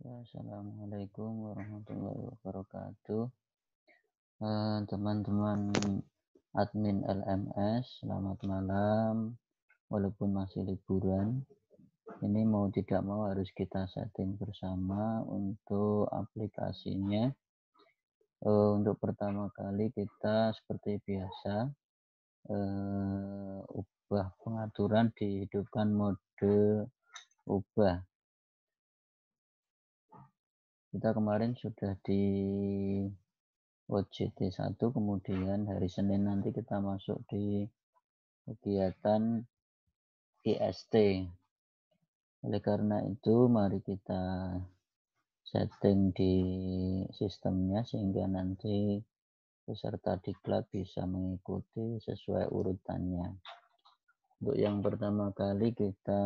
Assalamualaikum warahmatullahi wabarakatuh. Teman-teman admin LMS, selamat malam. Walaupun masih liburan, ini mau tidak mau harus kita setting bersama untuk aplikasinya. Untuk pertama kali kita seperti biasa ubah pengaturan, dihidupkan mode ubah. Kita kemarin sudah di OJT 1, kemudian hari Senin nanti kita masuk di kegiatan IST. Oleh karena itu mari kita setting di sistemnya sehingga nanti peserta diklat bisa mengikuti sesuai urutannya. Untuk yang pertama kali kita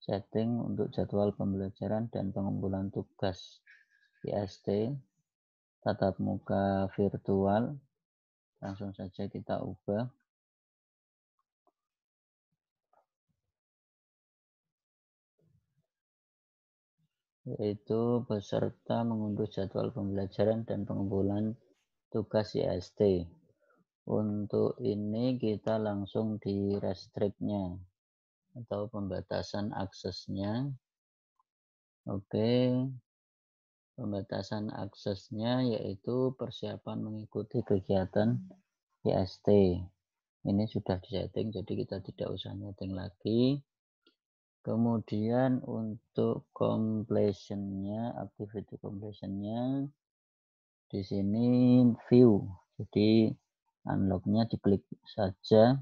setting untuk jadwal pembelajaran dan pengumpulan tugas IST tatap muka virtual. Langsung saja kita ubah. Yaitu peserta mengunduh jadwal pembelajaran dan pengumpulan tugas IST. Untuk ini kita langsung di restrict-nya atau pembatasan aksesnya. Oke. Pembatasan aksesnya yaitu persiapan mengikuti kegiatan IST. Ini sudah disetting, jadi kita tidak usah nyeting lagi. Kemudian untuk completion-nya, activity completion-nya di sini view. Jadi unlock-nya diklik saja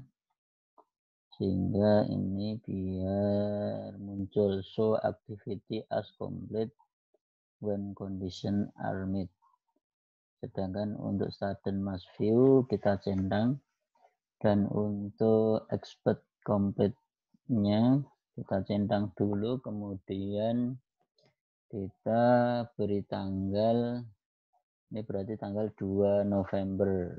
sehingga ini biar muncul show activity as complete when condition are met. Sedangkan untuk student must view kita centang, dan untuk expert complete-nya kita centang dulu, kemudian kita beri tanggal, ini berarti tanggal 2 November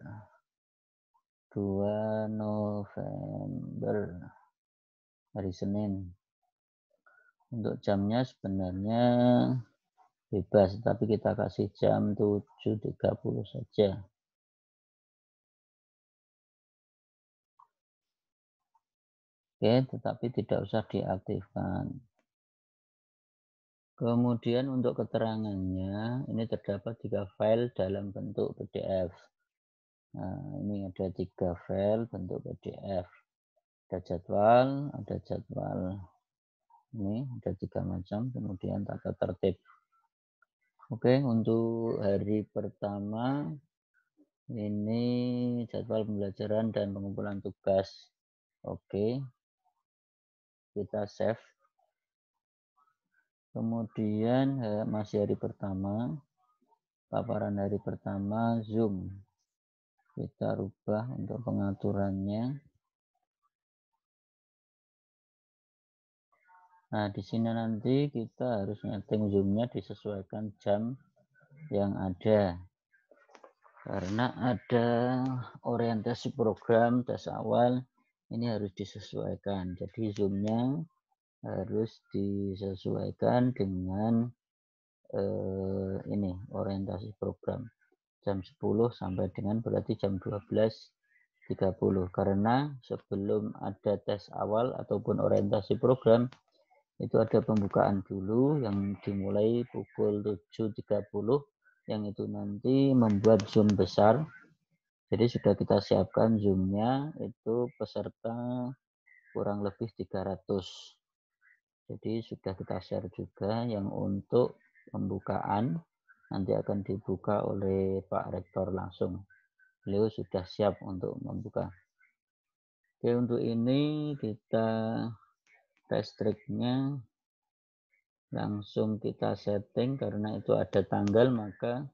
2 November hari Senin. Untuk jamnya sebenarnya bebas, tapi kita kasih jam 7.30 saja. Oke, tetapi tidak usah diaktifkan. Kemudian untuk keterangannya, ini terdapat 3 file dalam bentuk PDF. Nah, ini ada 3 file bentuk PDF. Ada jadwal, ini ada 3 macam, kemudian tata tertib. Oke, untuk hari pertama, ini jadwal pembelajaran dan pengumpulan tugas. Oke, kita save. Kemudian masih hari pertama, paparan hari pertama Zoom. Kita rubah untuk pengaturannya. Nah, di sini nanti kita harus nyeting Zoom-nya disesuaikan jam yang ada. Karena ada orientasi program, tes awal, ini harus disesuaikan. Jadi Zoom-nya harus disesuaikan dengan ini orientasi program jam 10 sampai dengan berarti jam 12.30, karena sebelum ada tes awal ataupun orientasi program itu ada pembukaan dulu yang dimulai pukul 7.30 yang itu nanti membuat Zoom besar. Jadi sudah kita siapkan Zoom-nya, itu peserta kurang lebih 300. Jadi sudah kita share juga yang untuk pembukaan nanti akan dibuka oleh Pak Rektor langsung. Beliau sudah siap untuk membuka. Oke, untuk ini kita restrict-nya langsung kita setting, karena itu ada tanggal maka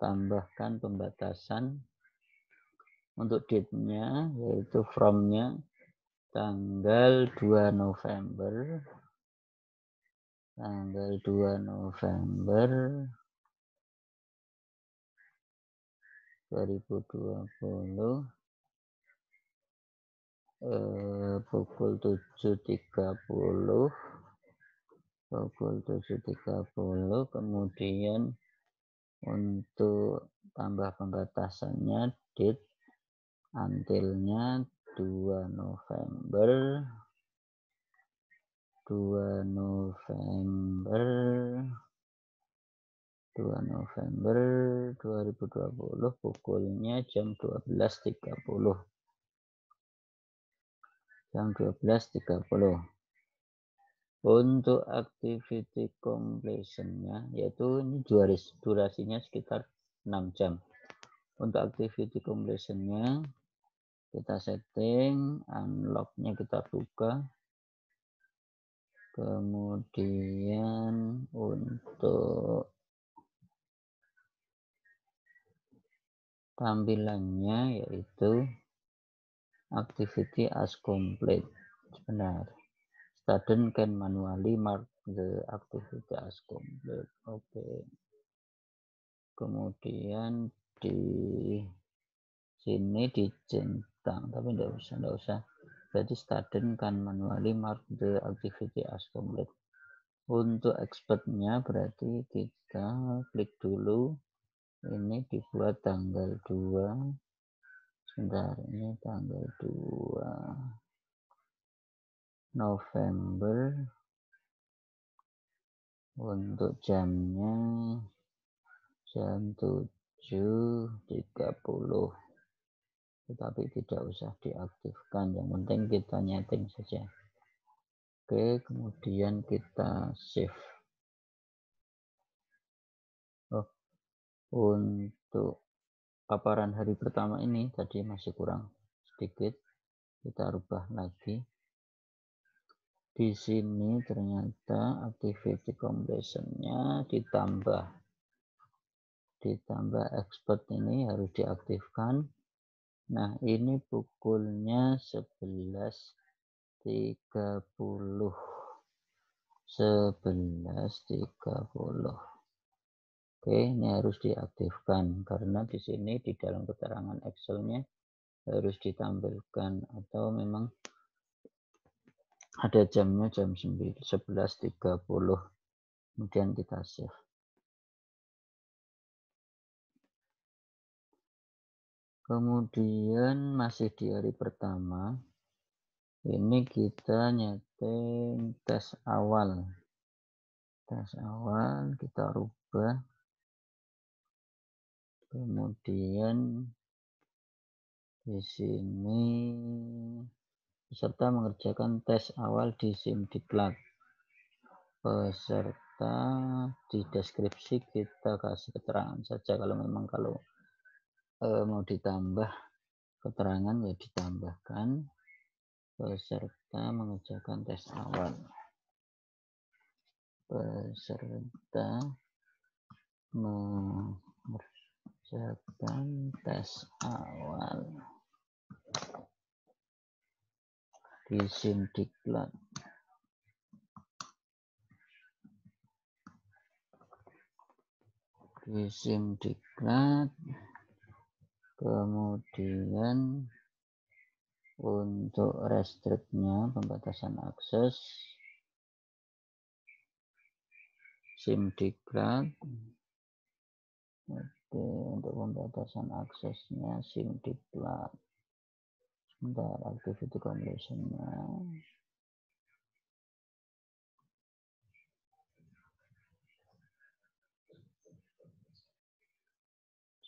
tambahkan pembatasan. Untuk date-nya yaitu from-nya tanggal 2 November 2020 pukul 7.30 pukul 7.30. Kemudian untuk tambah pembatasannya date untilnya 2 November 2 November 2020, pukulnya jam 12.30. Untuk activity completion-nya, yaitu ini durasinya sekitar 6 jam. Untuk activity completion-nya, kita setting, unlock-nya kita buka. Kemudian untuk tampilannya yaitu activity as complete. Sebentar. Student can manually mark the activity as complete. Oke. Kemudian di sini dicentang, tapi enggak usah. Berarti student can manually mark the activity as complete. Untuk expertnya berarti kita klik dulu. Ini dibuat tanggal 2. Sebentar, ini tanggal 2 November. Untuk jamnya jam 7.30. Tetapi tidak usah diaktifkan. Yang penting kita nyeting saja. Oke, kemudian kita save. Untuk paparan hari pertama ini tadi masih kurang sedikit. Kita rubah lagi. Di sini ternyata activity completion-nya ditambah expert ini harus diaktifkan. Nah, ini pukulnya 11.30. Oke, ini harus diaktifkan karena di sini di dalam keterangan Excel-nya harus ditampilkan atau memang ada jamnya jam 11.30. Kemudian kita save. Kemudian masih di hari pertama. Ini kita nyeting tes awal. Tes awal kita rubah. Kemudian di sini peserta mengerjakan tes awal di Simdiklat. Peserta di deskripsi kita kasih keterangan saja. Kalau memang mau ditambah keterangan ya ditambahkan. Peserta mengerjakan tes awal. Peserta mengerjakan tes awal di Simdiklat. Kemudian untuk restrict-nya pembatasan akses Simdiklat. Oke, untuk pembatasan aksesnya Simdiklat. Sebentar, activity completion-nya.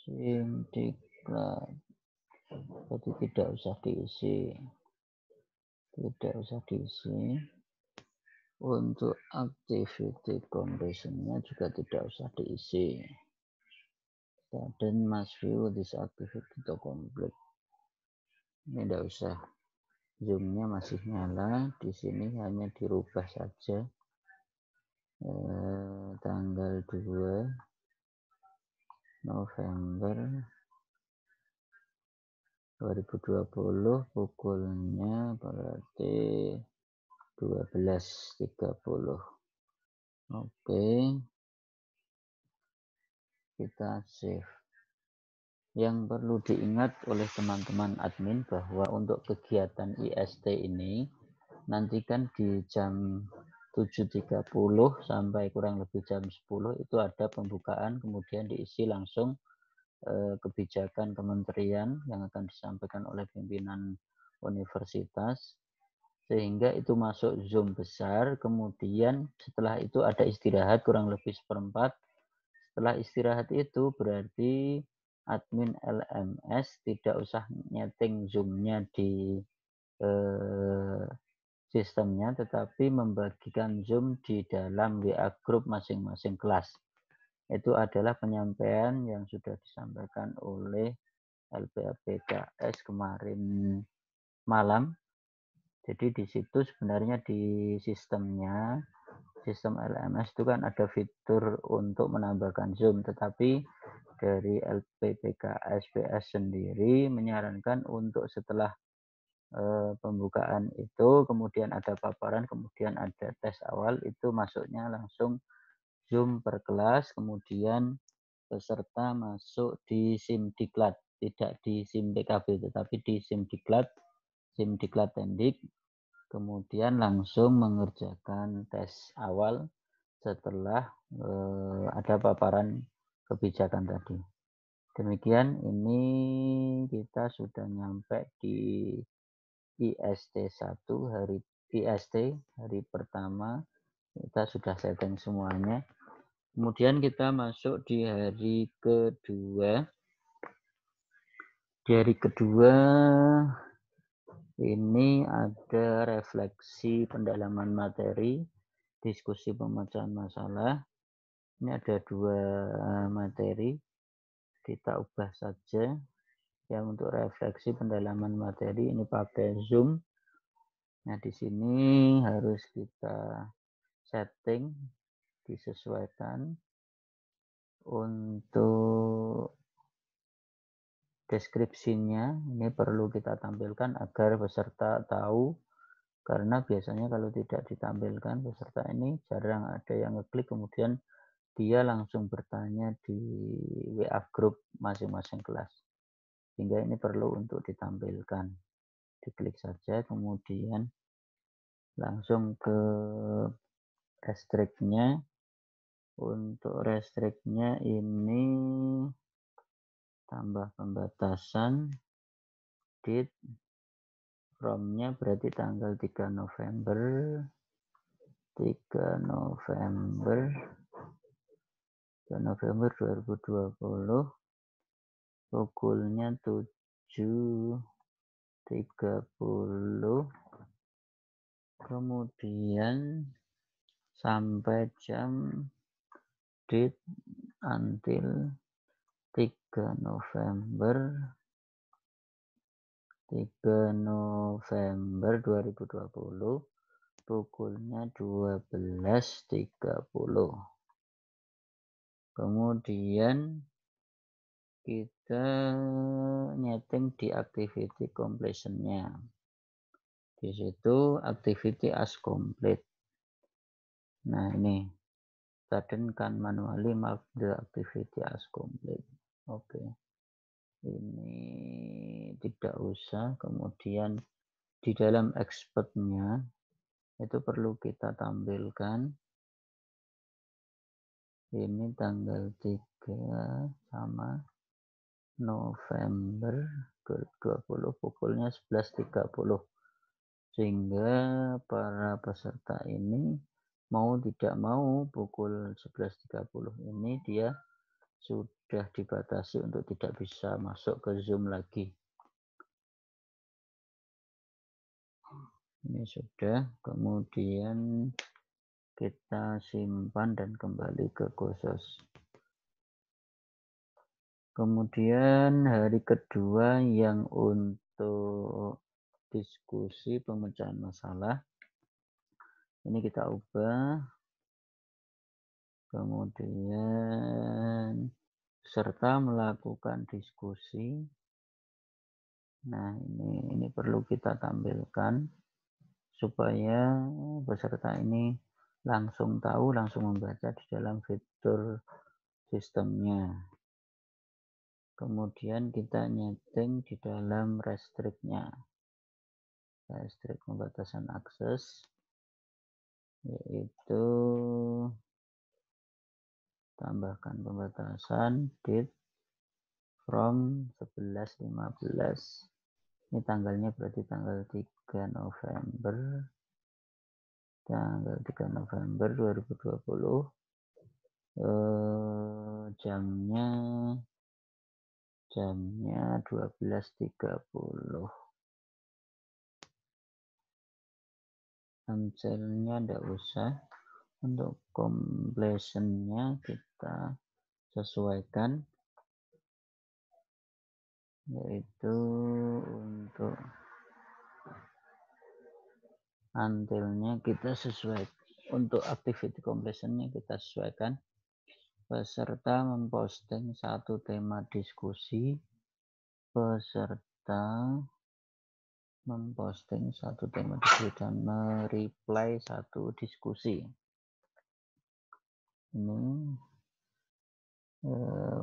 Simdiklat. Jadi tidak usah diisi. Untuk activity completion-nya juga tidak usah diisi. Student must view this activity to complete. Ini tidak usah. Zoom-nya masih nyala. Di sini hanya dirubah saja. Tanggal 2 November 2020, pukulnya berarti 12.30. Oke, kita save. Yang perlu diingat oleh teman-teman admin bahwa untuk kegiatan IST ini nanti kan di jam 7.30 sampai kurang lebih jam 10 itu ada pembukaan, kemudian diisi langsung kebijakan kementerian yang akan disampaikan oleh pimpinan universitas, sehingga itu masuk Zoom besar, kemudian setelah itu ada istirahat kurang lebih seperempat. Setelah istirahat itu berarti admin LMS tidak usah nyeting Zoom-nya di sistemnya, tetapi membagikan Zoom di dalam WA group masing-masing kelas. Itu adalah penyampaian yang sudah disampaikan oleh LPAPKS kemarin malam. Jadi di situ sebenarnya di sistemnya, sistem LMS itu kan ada fitur untuk menambahkan Zoom, tetapi dari LPPKS PS sendiri menyarankan untuk setelah pembukaan itu, kemudian ada paparan, kemudian ada tes awal, itu masuknya langsung Zoom per kelas, kemudian peserta masuk di SIMDiklat, tidak di SIMPKB, tetapi di SIMDiklat, SIMDiklat Tendik, kemudian langsung mengerjakan tes awal setelah ada paparan kebijakan tadi. Demikian, ini kita sudah nyampe di IST 1 hari pertama kita sudah setting semuanya. Kemudian kita masuk di hari kedua. Di hari kedua ini ada refleksi pendalaman materi, diskusi pemecahan masalah. Ini ada 2 materi, kita ubah saja. Ya, untuk refleksi pendalaman materi ini pakai Zoom. Nah, di sini harus kita setting, disesuaikan untuk deskripsinya. Ini perlu kita tampilkan agar peserta tahu, karena biasanya kalau tidak ditampilkan peserta ini jarang ada yang ngeklik, kemudian dia langsung bertanya di WA group masing-masing kelas. Sehingga ini perlu untuk ditampilkan. Diklik saja, kemudian langsung ke restrict-nya. Untuk restrict-nya ini tambah pembatasan, date, from-nya berarti tanggal 3 November 2020, pukulnya 7.30, kemudian sampai jam, date until 3 November 2020, pukulnya 12.30. Kemudian kita nyeting di activity completion-nya. Di situ activity as complete. Nah, ini sudden can manually mark the activity as complete. Oke. Ini tidak usah. Kemudian di dalam expert-nya itu perlu kita tampilkan. Ini tanggal 3 sama November 2020, pukulnya 11.30. Sehingga para peserta ini mau tidak mau pukul 11.30 ini dia sudah dibatasi untuk tidak bisa masuk ke Zoom lagi. Ini sudah, kemudian kita simpan dan kembali ke khusus. Kemudian hari kedua yang untuk diskusi pemecahan masalah, ini kita ubah. Kemudian peserta melakukan diskusi. Nah, ini perlu kita tampilkan supaya peserta ini langsung tahu, langsung membaca di dalam fitur sistemnya. Kemudian kita nyeting di dalam restrict-nya. Restrict pembatasan akses. yaitu tambahkan pembatasan date from 11.15. Ini tanggalnya berarti tanggal 3 November. Tanggal 3 November 2020. Jamnya 12.30. Amselnya enggak usah. Untuk completionnya kita sesuaikan, yaitu untuk until-nya kita sesuaikan. Untuk activity completion-nya kita sesuaikan. Peserta memposting satu tema diskusi. Peserta memposting satu tema diskusi dan mereply satu diskusi. Ini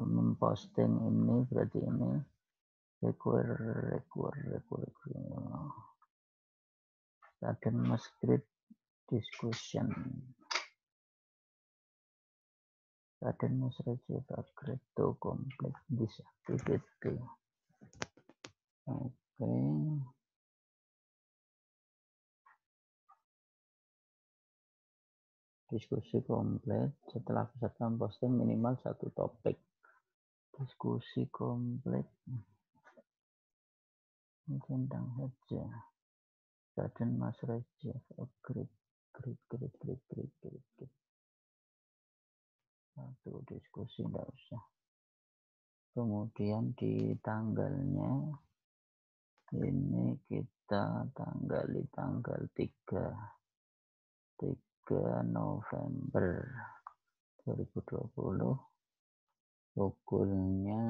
memposting ini berarti ini require sudden must create discussion. Sudden must receive or create to complete this activity. Oke. Diskusi komplit setelah peserta memposting minimal satu topik. Diskusi komplit tentang saja. Sudden must receive or create. Satu diskusi enggak usah. Kemudian di tanggalnya ini kita tanggali tanggal 3 November 2020. Pukulnya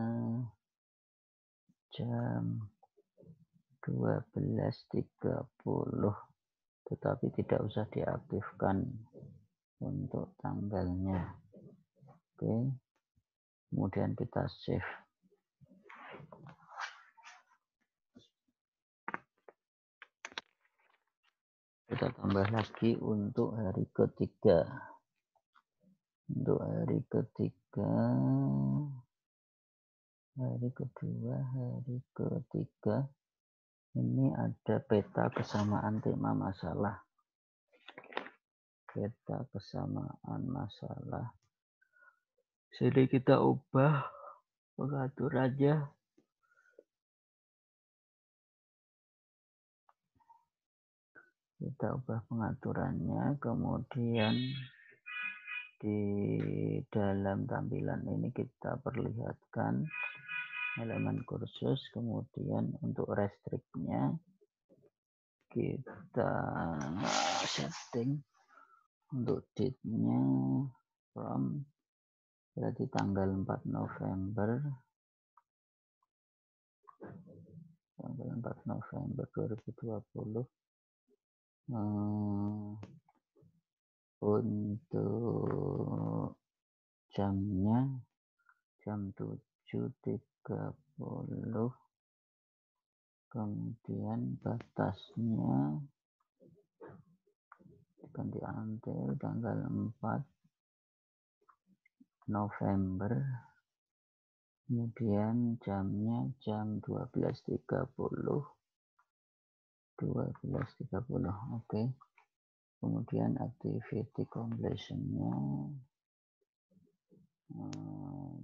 jam 12.30, tetapi tidak usah diaktifkan untuk tanggalnya. Oke, kemudian kita save. Kita tambah lagi untuk hari ketiga. Untuk hari ketiga, hari kedua, hari ketiga, ini ada peta kesamaan tema masalah. Peta kesamaan masalah. Sini kita ubah pengaturannya. Kita ubah pengaturannya, kemudian di dalam tampilan ini kita perlihatkan elemen kursus, kemudian untuk restriknya kita setting untuk date-nya from berarti tanggal 4 November 2020. Untuk jamnya jam 7.30, kemudian batasnya ganti until tanggal 4 November, kemudian jamnya jam 12.30. Oke. Kemudian activity completion-nya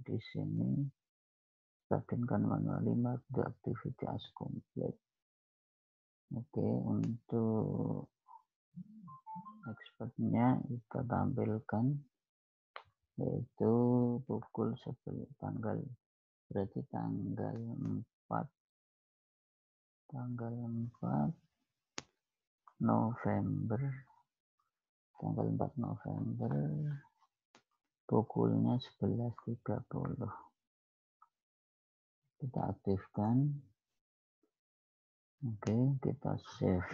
di sini statuskan manually mark the activity as complete. Oke, untuk expertnya kita tampilkan, yaitu pukul 11 tanggal, berarti tanggal 4 November, pukulnya 11.30. Kita aktifkan. Oke, kita save.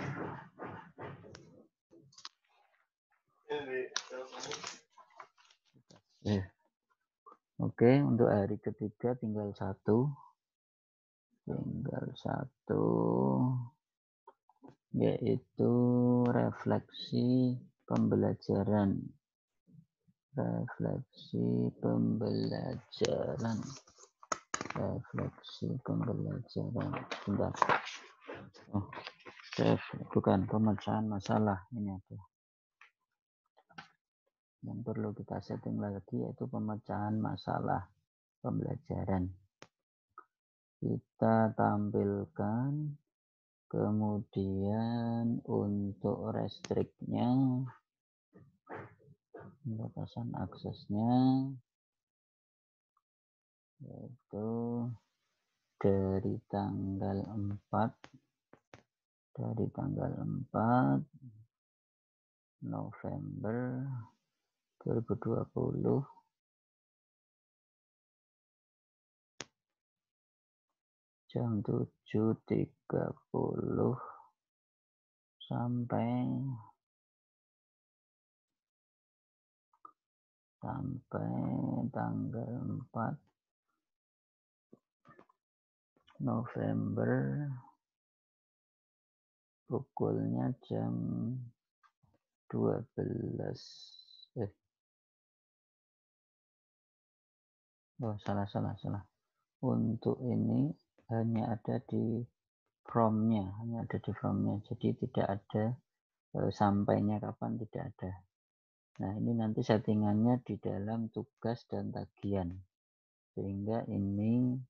Oke, untuk hari ketiga tinggal satu, yaitu refleksi pembelajaran. Refleksi pembelajaran. Refleksi pembelajaran. Bentar. Oh, bukan pemecahan masalah. Ini ada. Yang perlu kita setting lagi yaitu pemecahan masalah pembelajaran. Kita tampilkan, kemudian untuk restriknya, batasan aksesnya, yaitu dari tanggal 4 November 2020 jam 7.30 sampai tanggal 4 November pukulnya jam 12. Salah. Untuk ini hanya ada di from-nya, jadi tidak ada sampainya kapan, tidak ada. Nah, ini nanti settingannya di dalam tugas dan tagihan, sehingga ini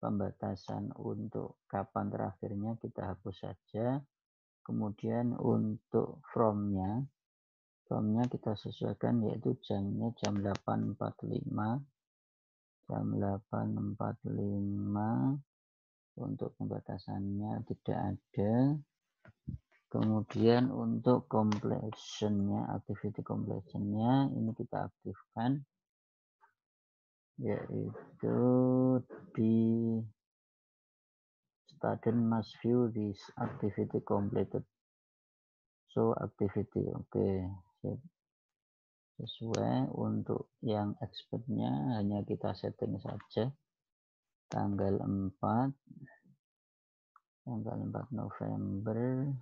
pembatasan untuk kapan terakhirnya kita hapus saja. Kemudian untuk from-nya kita sesuaikan, yaitu jamnya jam 8.45. Untuk pembatasannya tidak ada. Kemudian untuk completion-nya, activity completion-nya ini kita aktifkan, yaitu di student must view this activity completed. So activity, oke. Sesuai. Untuk yang expert-nya hanya kita setting saja tanggal 4 November,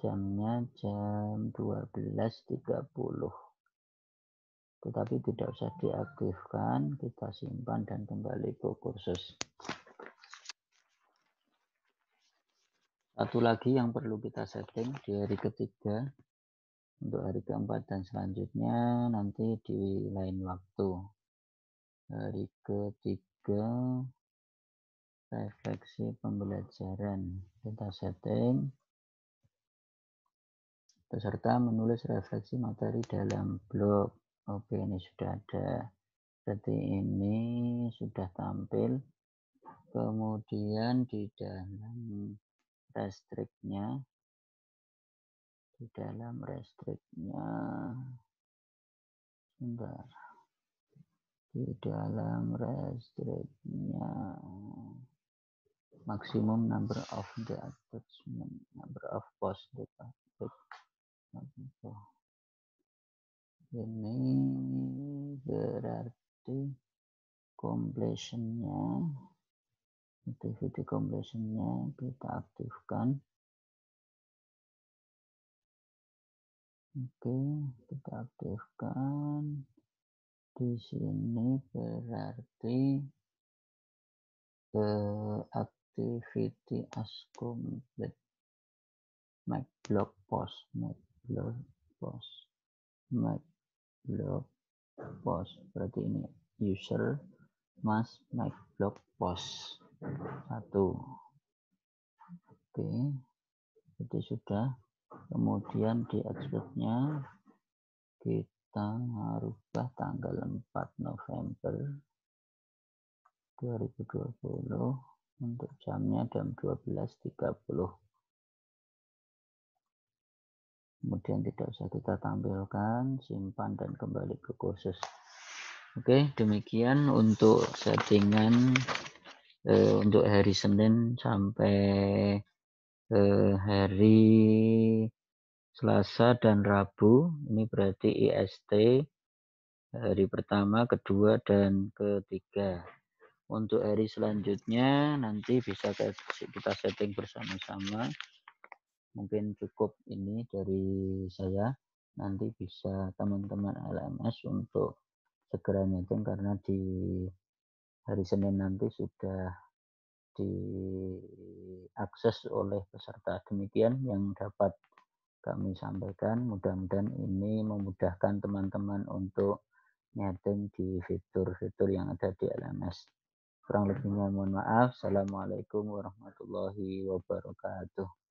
jamnya jam 12.30. Tetapi tidak usah diaktifkan, kita simpan dan kembali ke kursus. Satu lagi yang perlu kita setting di hari ketiga, untuk hari keempat dan selanjutnya nanti di lain waktu. Hari ketiga, refleksi pembelajaran, kita setting peserta menulis refleksi materi dalam blog. Oke, ini sudah ada, berarti ini sudah tampil. Kemudian di dalam restriknya, sebentar, di dalam restriknya maximum number of the attachment, number of post data. Ini berarti completion-nya, activity completion-nya kita aktifkan. Oke, kita aktifkan. Di sini berarti activity as complete. Make blog post. Berarti ini user must make blog post 1. Oke, jadi sudah. Kemudian di expertnya kita rubah tanggal 4 November 2020 untuk jamnya jam 12.30. Kemudian tidak usah kita tampilkan, simpan dan kembali ke kursus. Oke, demikian untuk settingan untuk hari Senin sampai hari Selasa dan Rabu. Ini berarti IST hari pertama, kedua, dan ketiga. Untuk hari selanjutnya nanti bisa kita setting bersama-sama. Mungkin cukup ini dari saya. Nanti bisa teman-teman LMS untuk segera meeting karena di hari Senin nanti sudah diakses oleh peserta. Demikian yang dapat kami sampaikan. Mudah-mudahan ini memudahkan teman-teman untuk nyeting di fitur-fitur yang ada di LMS. Kurang lebihnya mohon maaf. Assalamualaikum warahmatullahi wabarakatuh.